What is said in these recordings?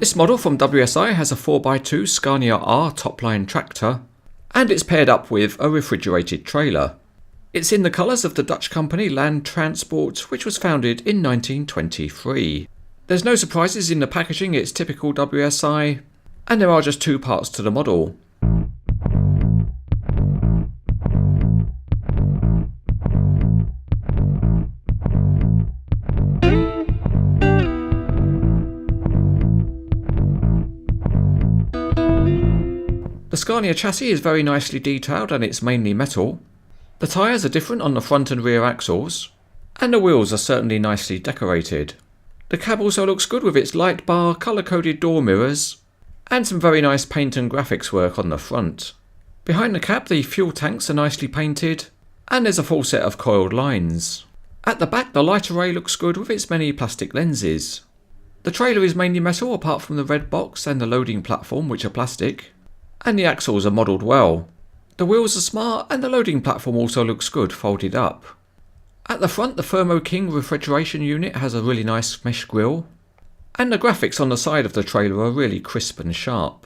This model from WSI has a 4x2 Scania R Topline tractor, and it's paired up with a refrigerated trailer. It's in the colours of the Dutch company Land Transport, which was founded in 1923. There's no surprises in the packaging, it's typical WSI, and there are just two parts to the model. The Scania chassis is very nicely detailed and it's mainly metal. The tyres are different on the front and rear axles, and the wheels are certainly nicely decorated. The cab also looks good with its light bar, colour-coded door mirrors, and some very nice paint and graphics work on the front. Behind the cab the fuel tanks are nicely painted, and there's a full set of coiled lines. At the back the light array looks good with its many plastic lenses. The trailer is mainly metal apart from the red box and the loading platform, which are plastic, and the axles are modelled well. The wheels are smart and the loading platform also looks good folded up. At the front the Thermo King refrigeration unit has a really nice mesh grille, and the graphics on the side of the trailer are really crisp and sharp.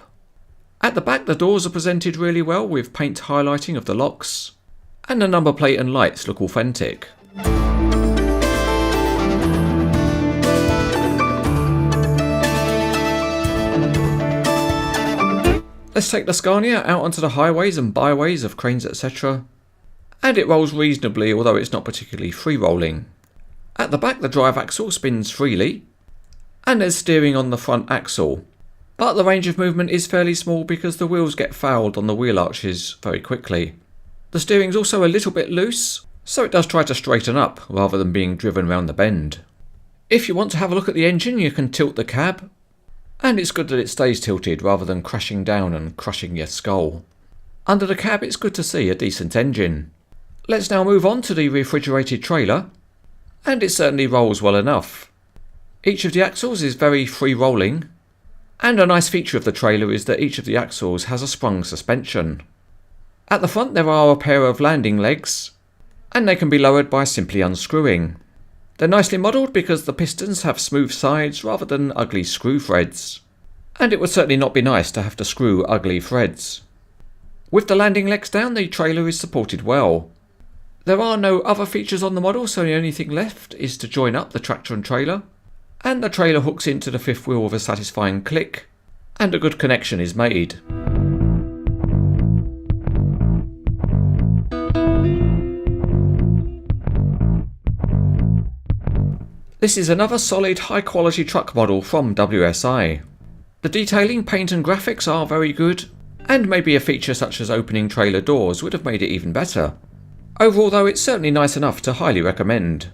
At the back the doors are presented really well with paint highlighting of the locks, and the number plate and lights look authentic. Let's take the Scania out onto the highways and byways of cranes etc. And it rolls reasonably, although it's not particularly free rolling. At the back the drive axle spins freely, and there's steering on the front axle, but the range of movement is fairly small because the wheels get fouled on the wheel arches very quickly. The steering's also a little bit loose, so it does try to straighten up rather than being driven round the bend. If you want to have a look at the engine you can tilt the cab, and it's good that it stays tilted rather than crashing down and crushing your skull. Under the cab it's good to see a decent engine. Let's now move on to the refrigerated trailer, and it certainly rolls well enough. Each of the axles is very free rolling, and a nice feature of the trailer is that each of the axles has a sprung suspension. At the front there are a pair of landing legs, and they can be lowered by simply unscrewing. They're nicely modelled because the pistons have smooth sides rather than ugly screw threads, and it would certainly not be nice to have to screw ugly threads. With the landing legs down the trailer is supported well. There are no other features on the model, so the only thing left is to join up the tractor and trailer, and the trailer hooks into the fifth wheel with a satisfying click, and a good connection is made. This is another solid high quality truck model from WSI. The detailing, paint and graphics are very good, and maybe a feature such as opening trailer doors would have made it even better. Overall though it's certainly nice enough to highly recommend.